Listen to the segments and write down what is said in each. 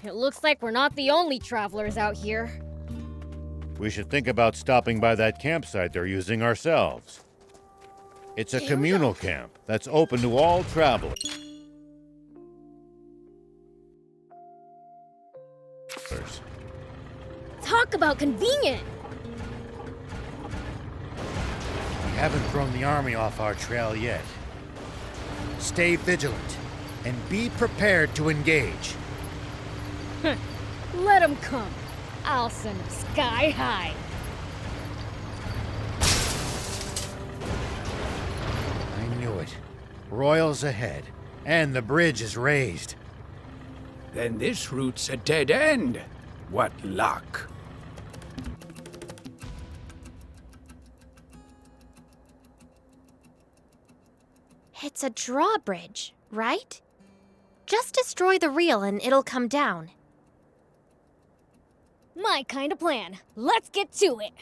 It looks like we're not the only travelers out here. We should think about stopping by that campsite they're using ourselves. It's a communal camp that's open to all travelers. Talk about convenient! We haven't thrown the army off our trail yet. Stay vigilant and be prepared to engage. Let them come. I'll send them sky high. I knew it. Royals ahead, and the bridge is raised. Then this route's a dead end. What luck. It's a drawbridge, right? Just destroy the reel and it'll come down. My kind of plan. Let's get to it.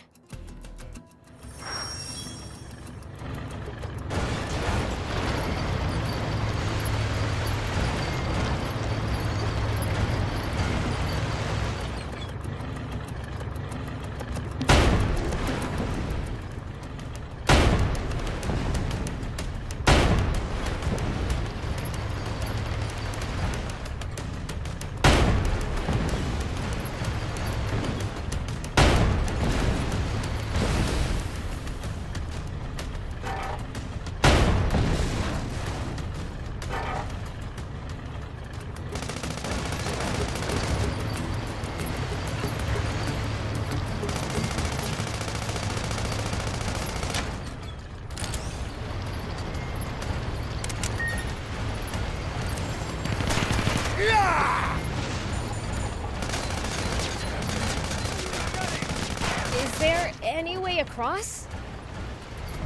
Is there any way across?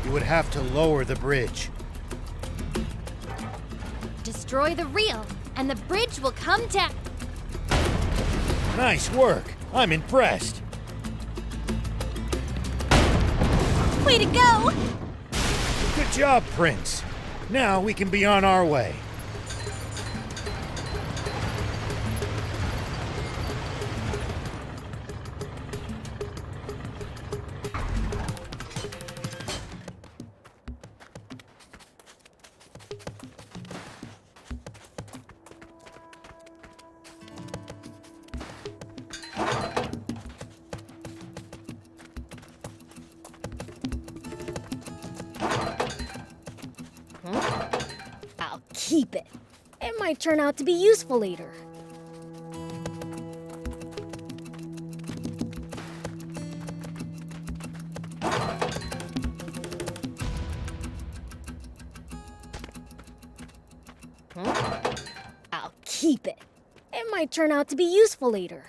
You would have to lower the bridge. Destroy the reel and the bridge will come down. Nice work. I'm impressed. Way to go! Good job, Prince. Now we can be on our way. I'll keep it. It might turn out to be useful later. I'll keep it. It might turn out to be useful later.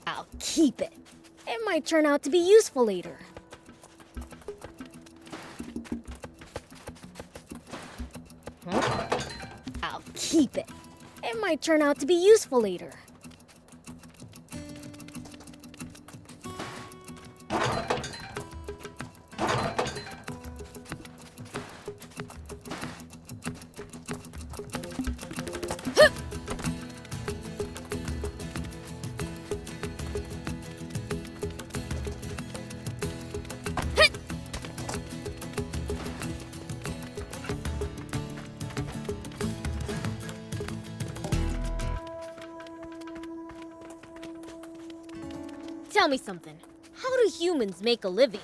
I'll keep it. It might turn out to be useful later. I'll keep it. It might turn out to be useful later. Tell me something. How do humans make a living?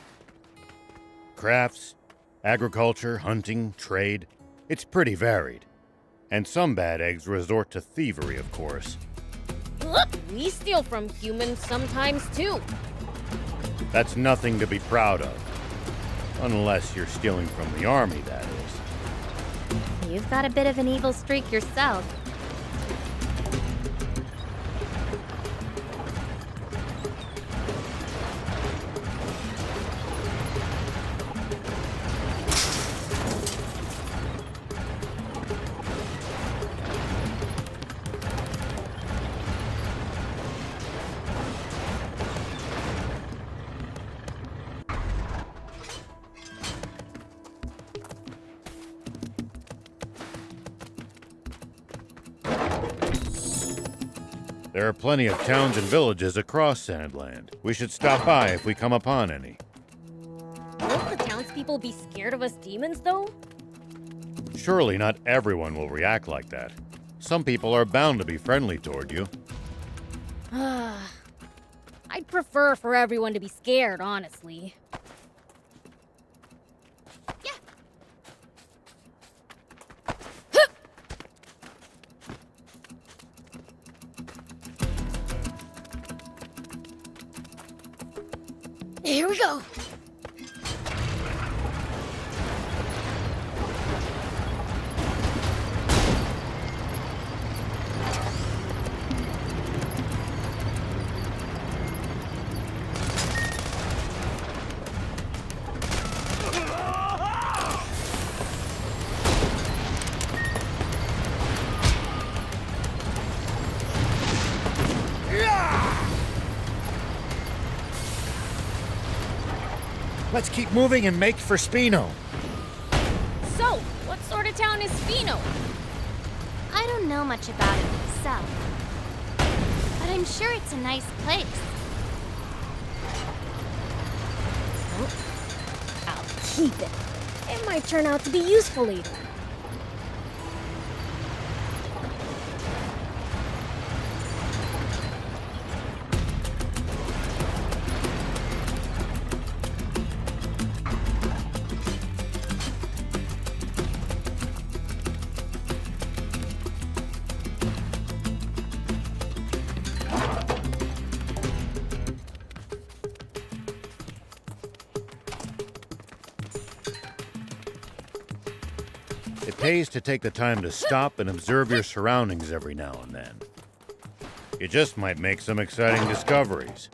Crafts, agriculture, hunting, trade. It's pretty varied. And some bad eggs resort to thievery, of course. Look, we steal from humans sometimes too. That's nothing to be proud of. Unless you're stealing from the army, that is. You've got a bit of an evil streak yourself. There are plenty of towns and villages across Sandland. We should stop by if we come upon any. Won't the townspeople be scared of us demons, though? Surely not everyone will react like that. Some people are bound to be friendly toward you. I'd prefer for everyone to be scared, honestly. Yeah. Here we go. Let's keep moving and make for Spino. So, what sort of town is Spino? I don't know much about it myself, but I'm sure it's a nice place. I'll keep it. It might turn out to be useful later. It pays to take the time to stop and observe your surroundings every now and then. You just might make some exciting discoveries.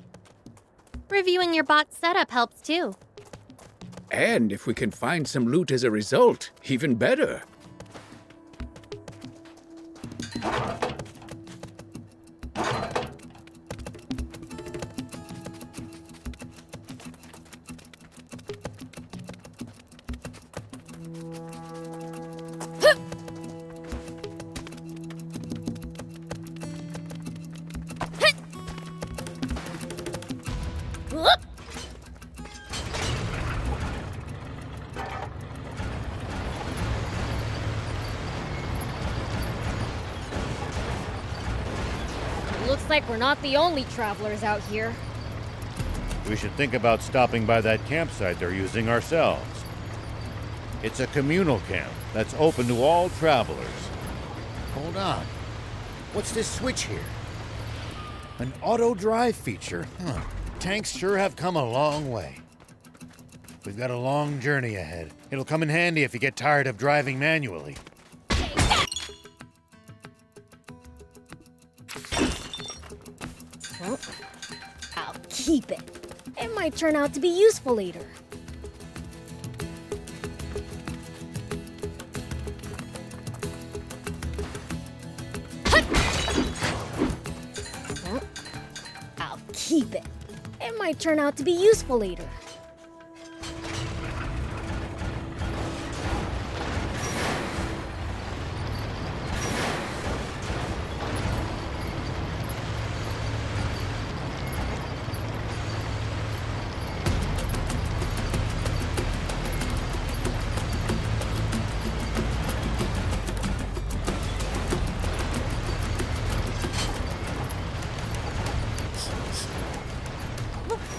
Reviewing your bot setup helps too. And if we can find some loot as a result, even better. Whoop! Looks like we're not the only travelers out here. We should think about stopping by that campsite they're using ourselves. It's a communal camp that's open to all travelers. Hold on. What's this switch here? An auto-drive feature? Huh. Tanks sure have come a long way. We've got a long journey ahead. It'll come in handy if you get tired of driving manually. Well, I'll keep it. It might turn out to be useful later. Well, I'll keep it. It might turn out to be useful later.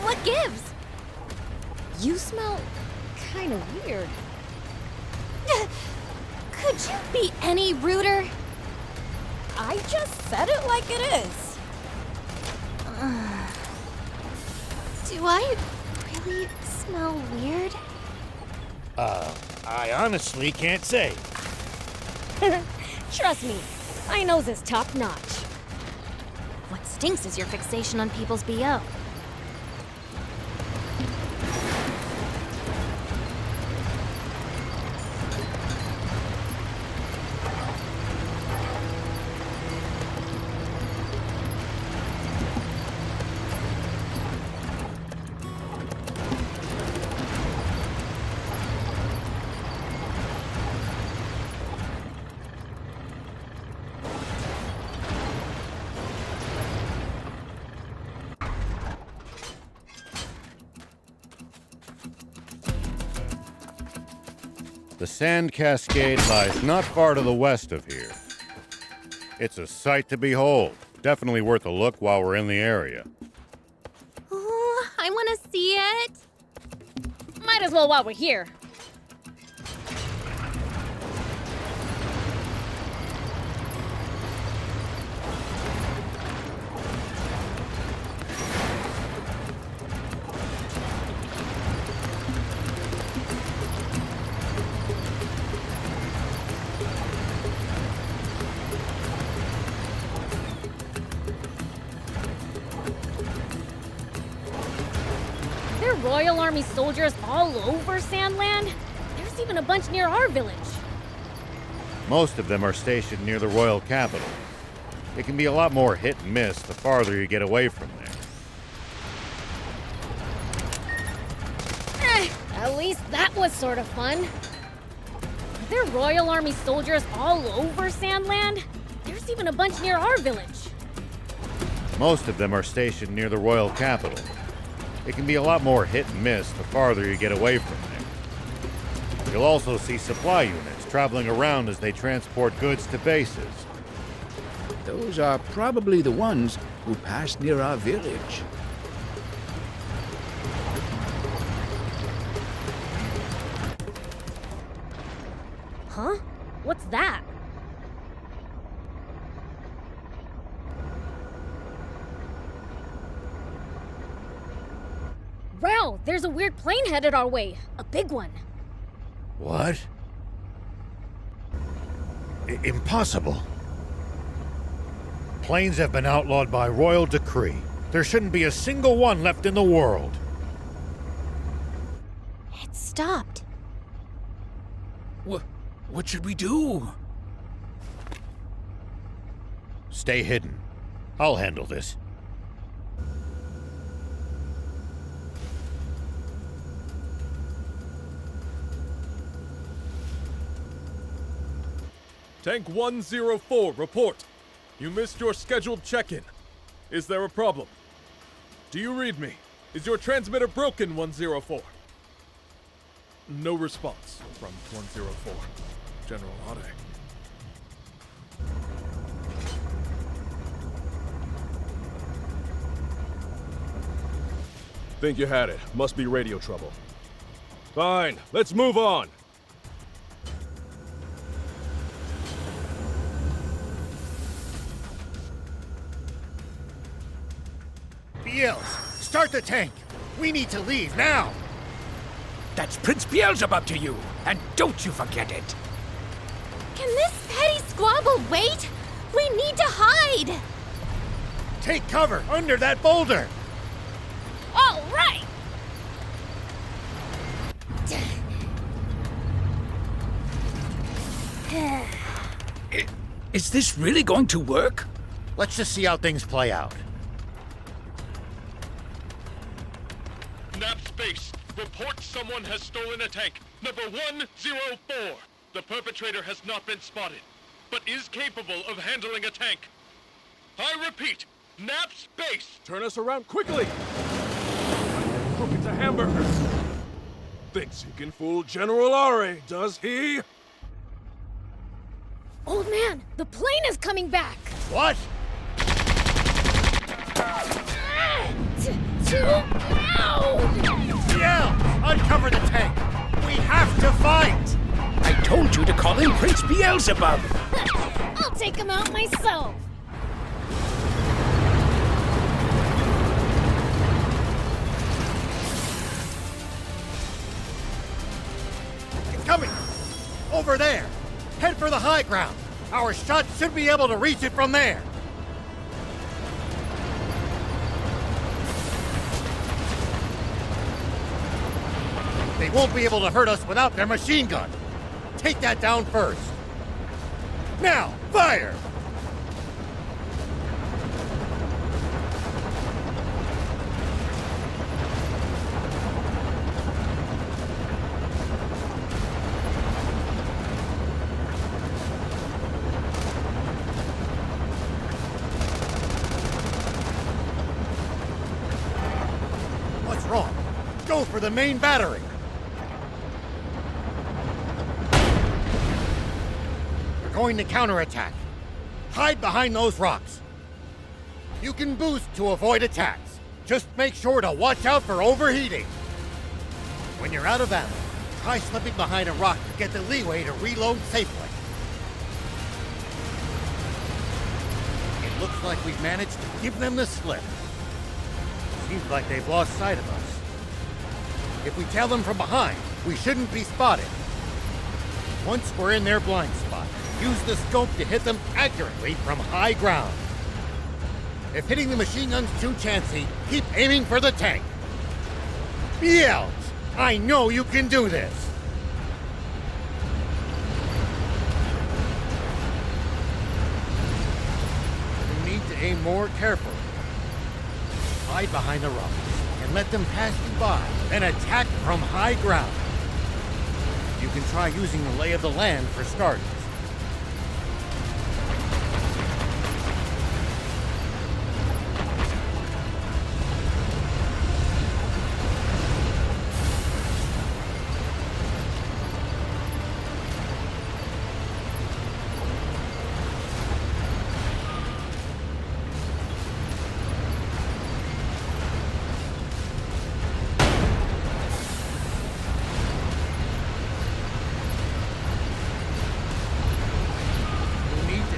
What gives? You smell kind of weird. Could you be any ruder? I just said it like it is. Do I really smell weird? I honestly can't say. Trust me, my nose is top notch. What stinks is your fixation on people's BO. The Sand Cascade lies not far to the west of here. It's a sight to behold. Definitely worth a look while we're in the area. Oh, I want to see it. Might as well while we're here. There are Royal Army soldiers all over Sandland. There's even a bunch near our village. Most of them are stationed near the royal capital. It can be a lot more hit and miss the farther you get away from there. At least that was sort of fun. Are there Royal Army soldiers all over Sandland? There's even a bunch near our village. Most of them are stationed near the royal capital. It can be a lot more hit and miss the farther you get away from there. You'll also see supply units traveling around as they transport goods to bases. Those are probably the ones who passed near our village. Huh? What's that? Wow, there's a weird plane headed our way. A big one. What? Impossible. Planes have been outlawed by royal decree. There shouldn't be a single one left in the world. It stopped. What should we do? Stay hidden. I'll handle this. Tank 104, report. You missed your scheduled check-in. Is there a problem? Do you read me? Is your transmitter broken, 104? No response from 104. General Ade. Think you had it. Must be radio trouble. Fine, let's move on. Beals, start the tank. We need to leave now. That's Prince Beelzebub to you, and don't you forget it. Can this petty squabble wait? We need to hide. Take cover under that boulder. All right! Is this really going to work? Let's just see how things play out. Nap Space, report someone has stolen a tank. Number 104. The perpetrator has not been spotted, but is capable of handling a tank. I repeat, Nap Space. Turn us around quickly! Hope it's a hamburger. Thinks he can fool General Are, does he? Old man, the plane is coming back! What? Too loud! Yeah! Uncover the tank! We have to fight! I told you to call him Prince Beelzebub. I'll take him out myself! It's coming! Over there! Head for the high ground! Our shots should be able to reach it from there! They won't be able to hurt us without their machine gun! Take that down first! Now, fire! What's wrong? Go for the main battery! going to counterattack. Hide behind those rocks. You can boost to avoid attacks. Just make sure to watch out for overheating. When you're out of ammo, try slipping behind a rock to get the leeway to reload safely. It looks like we've managed to give them the slip. Seems like they've lost sight of us. If we tail them from behind, we shouldn't be spotted. Once we're in their blind spot, use the scope to hit them accurately from high ground. If hitting the machine gun's too chancy, keep aiming for the tank. Yells! I know you can do this! You need to aim more carefully. Hide behind the rocks and let them pass you by, then attack from high ground. You can try using the lay of the land for starters.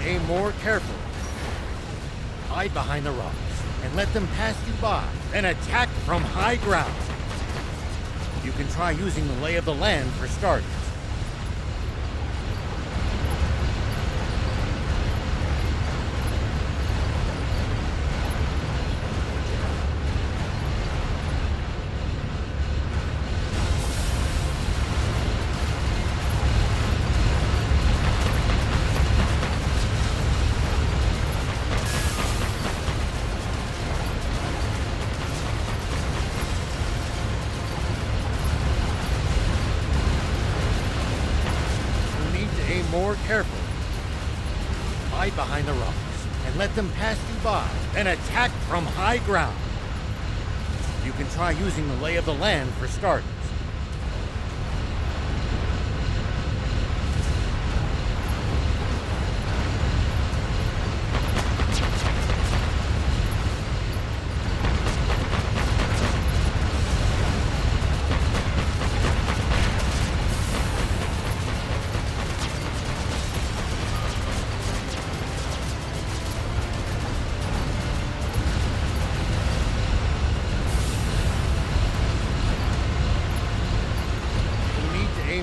Aim more carefully. Hide behind the rocks and let them pass you by, then attack from high ground. You can try using the lay of the land for starters. More carefully. Hide behind the rocks and let them pass you by, then attack from high ground. You can try using the lay of the land for starters.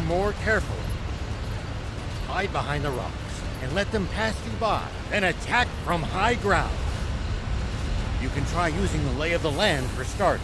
More carefully. Hide behind the rocks and let them pass you by, then attack from high ground. You can try using the lay of the land for starters.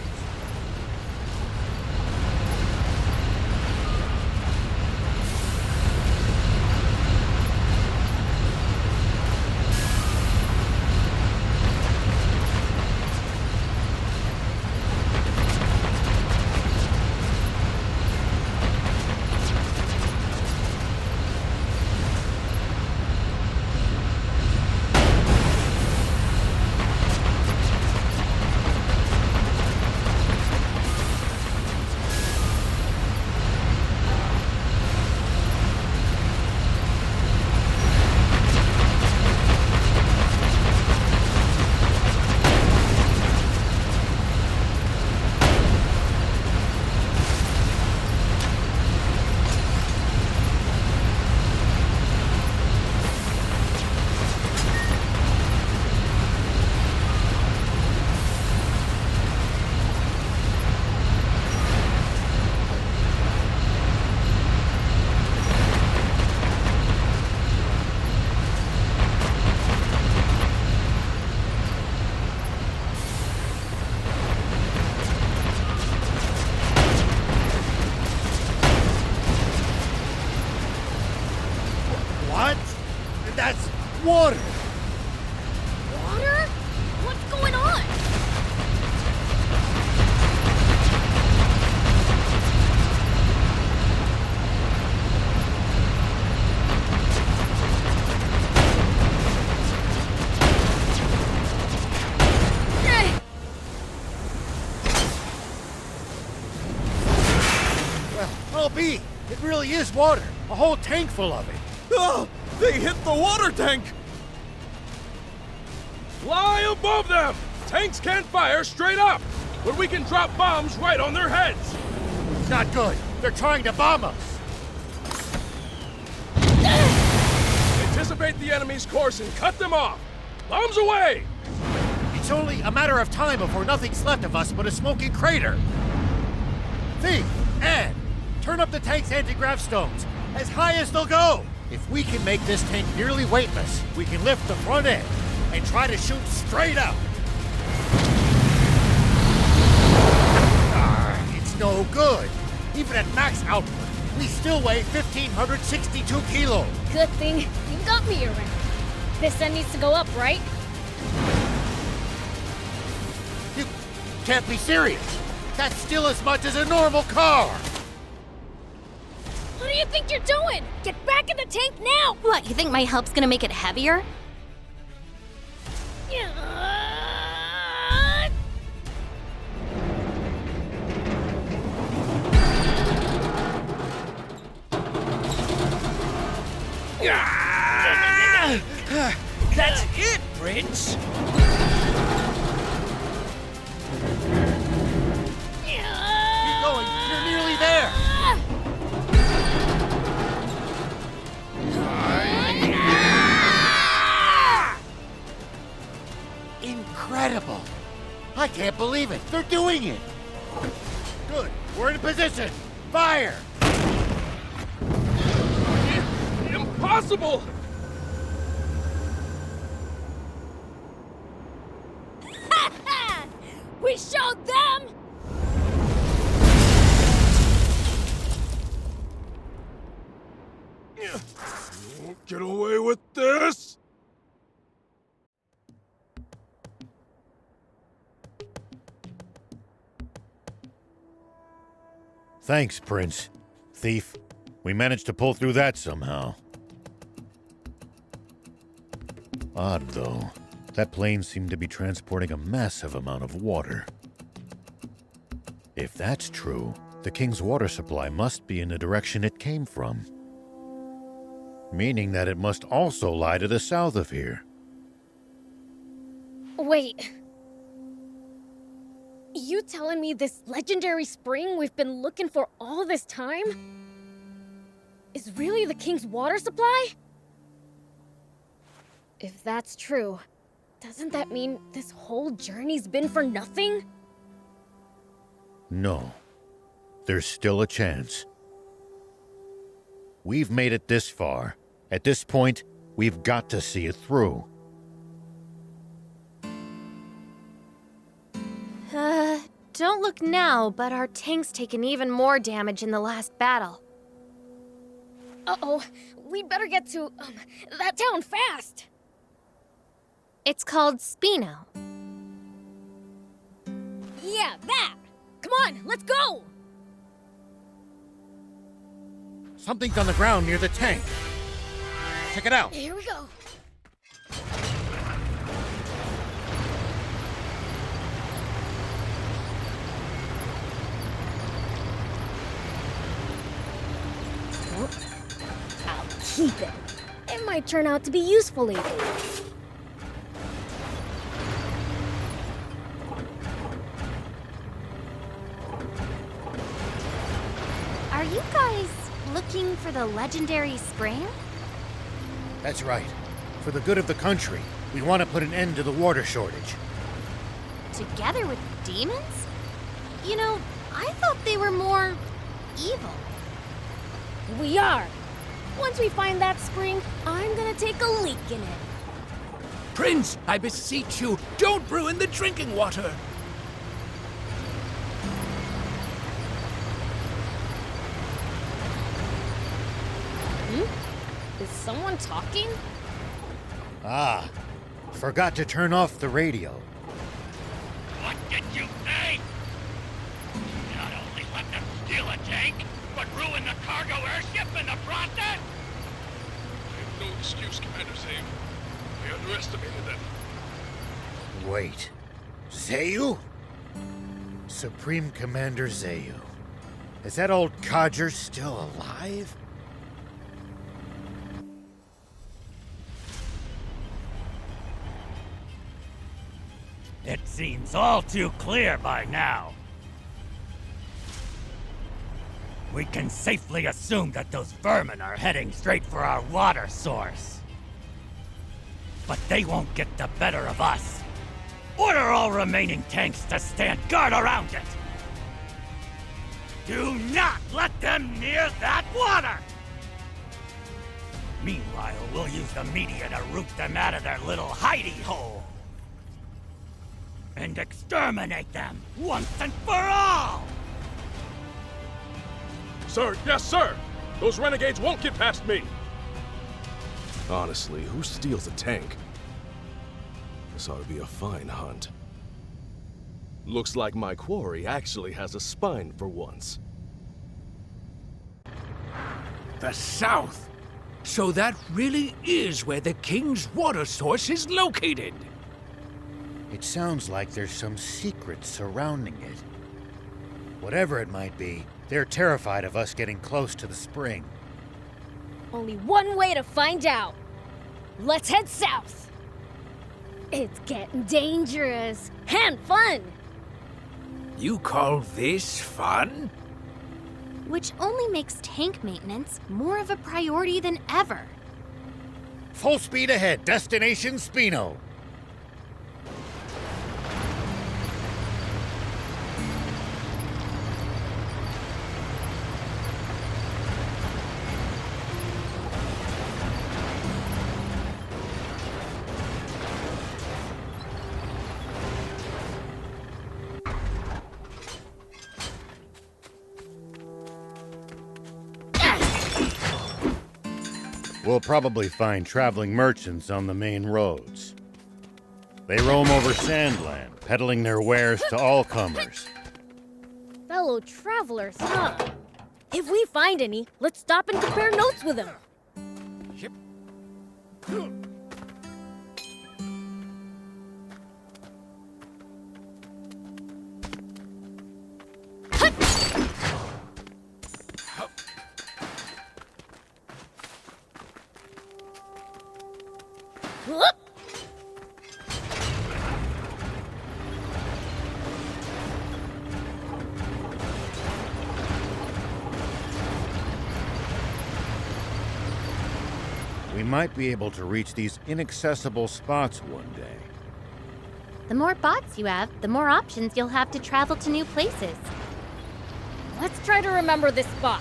That's water! Water? What's going on? Well, I'll be. It really is water. A whole tank full of it. Oh! They hit the water tank! Fly above them! Tanks can't fire straight up, but we can drop bombs right on their heads! Not good. They're trying to bomb us. Anticipate the enemy's course and cut them off! Bombs away! It's only a matter of time before nothing's left of us but a smoking crater. Thief, Anne, turn up the tank's anti-grav stones as high as they'll go. If we can make this tank nearly weightless, we can lift the front end and try to shoot straight up. It's no good. Even at max output, we still weigh 1,562 kilos. Good thing you got me around. This end needs to go up, right? You can't be serious. That's still as much as a normal car. What do you think you're doing? Get back in the tank now! What, you think my help's gonna make it heavier? That's it, Prince! Keep going. You're nearly there. Incredible. I can't believe it. They're doing it. Good. We're in position. Fire. Impossible! We showed them! You won't get away with this! Thanks, Prince. Thief. We managed to pull through that somehow. Odd, though. That plane seemed to be transporting a massive amount of water. If that's true, the king's water supply must be in the direction it came from. Meaning that it must also lie to the south of here. Wait. You telling me this legendary spring we've been looking for all this time is really the king's water supply? If that's true, doesn't that mean this whole journey's been for nothing? No. There's still a chance. We've made it this far. At this point, we've got to see it through. Don't look now, but our tank's taken even more damage in the last battle. Uh-oh, we'd better get to, that town fast! It's called Spino. Yeah, that! Come on, let's go! Something's on the ground near the tank. Check it out. Here we go. I'll keep it. It might turn out to be useful later. Are you guys looking for the legendary spring? That's right. For the good of the country, we want to put an end to the water shortage. Together with demons? You know, I thought they were more evil. We are. Once we find that spring, I'm gonna take a leak in it. Prince, I beseech you, don't ruin the drinking water! Is someone talking? Ah, forgot to turn off the radio. What did you say? Not only let them steal a tank, but ruin the cargo airship in the process? I have no excuse, Commander Zane. We underestimated them. Wait. Zayu? Supreme Commander Zayu. Is that old codger still alive? It seems all too clear by now. We can safely assume that those vermin are heading straight for our water source. But they won't get the better of us. Order all remaining tanks to stand guard around it. Do not let them near that water! Meanwhile, we'll use the media to root them out of their little hidey hole. And exterminate them once and for all! Sir, yes, sir! Those renegades won't get past me! Honestly, who steals a tank? This ought to be a fine hunt. Looks like my quarry actually has a spine for once. The south! So that really is where the king's water source is located! It sounds like there's some secret surrounding it. Whatever it might be, they're terrified of us getting close to the spring. Only one way to find out. Let's head south. It's getting dangerous and fun. You call this fun? Which only makes tank maintenance more of a priority than ever. Full speed ahead, destination Spino. We'll probably find traveling merchants on the main roads. They roam over Sandland, peddling their wares to all comers. Fellow travelers, huh? If we find any, let's stop and compare notes with them. Whoop! We might be able to reach these inaccessible spots one day. The more bots you have, the more options you'll have to travel to new places. Let's try to remember this spot.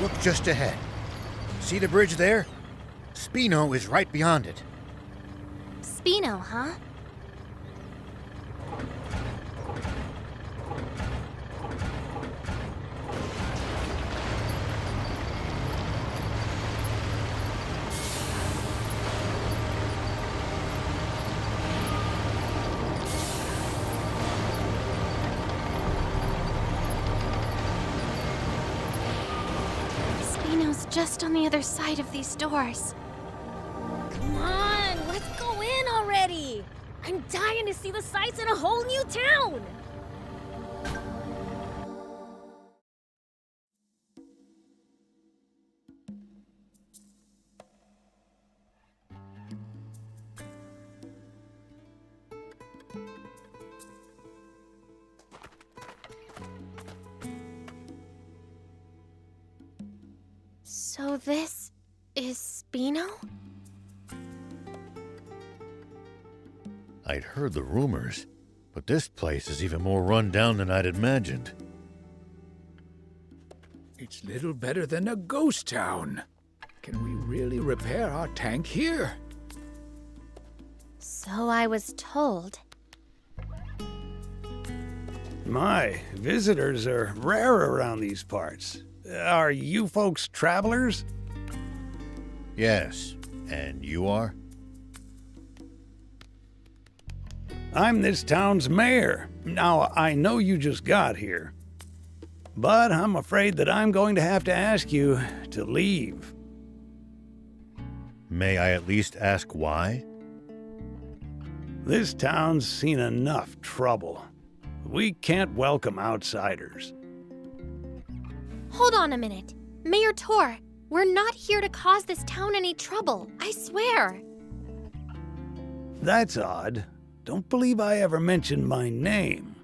Look just ahead. See the bridge there? Spino is right beyond it. Spino, huh? Spino's just on the other side of these doors. Come on, let's go in already! I'm dying to see the sights in a whole new town! So this is Spino? I'd heard the rumors, but this place is even more run down than I'd imagined. It's little better than a ghost town. Can we really repair our tank here? So I was told. My, visitors are rare around these parts. Are you folks travelers? Yes, and you are? I'm this town's mayor. Now, I know you just got here, but I'm afraid that I'm going to have to ask you to leave. May I at least ask why? This town's seen enough trouble. We can't welcome outsiders. Hold on a minute. Mayor Tor, we're not here to cause this town any trouble, I swear. That's odd. Don't believe I ever mentioned my name.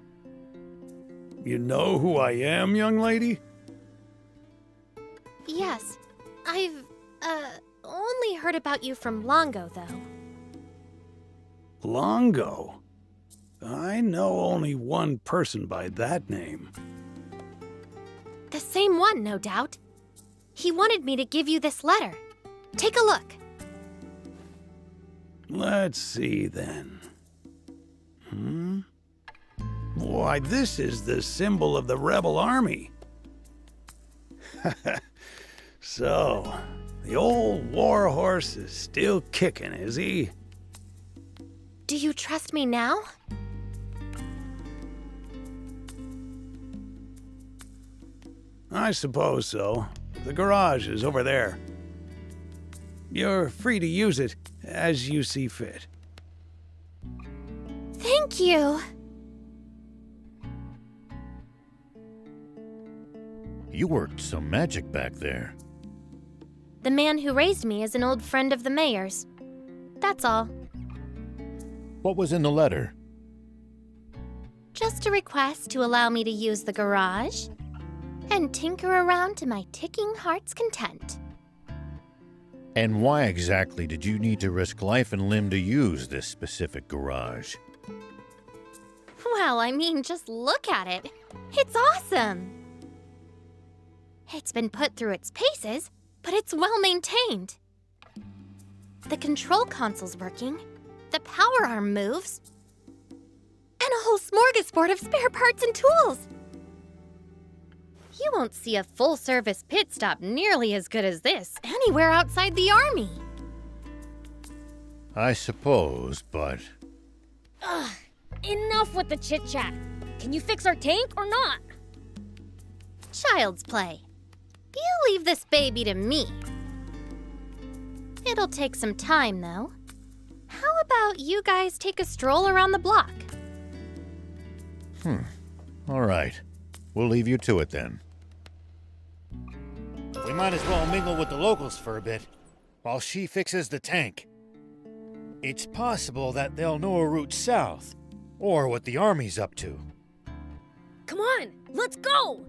You know who I am, young lady? Yes, I've, only heard about you from Longo, though. Longo? I know only one person by that name. The same one, no doubt. He wanted me to give you this letter. Take a look. Let's see, then. Why, this is the symbol of the rebel army. So, the old war horse is still kicking, is he? Do you trust me now? I suppose so. The garage is over there. You're free to use it as you see fit. Thank you. You worked some magic back there. The man who raised me is an old friend of the mayor's. That's all. What was in the letter? Just a request to allow me to use the garage and tinker around to my ticking heart's content. And why exactly did you need to risk life and limb to use this specific garage? Well, I mean, just look at it. It's awesome. It's been put through its paces, but it's well maintained. The control console's working, the power arm moves, and a whole smorgasbord of spare parts and tools. You won't see a full-service pit stop nearly as good as this anywhere outside the army. I suppose, but... Ugh, enough with the chit-chat. Can you fix our tank or not? Child's play. You leave this baby to me. It'll take some time, though. How about you guys take a stroll around the block? All right. We'll leave you to it then. We might as well mingle with the locals for a bit, while she fixes the tank. It's possible that they'll know a route south, or what the army's up to. Come on, let's go!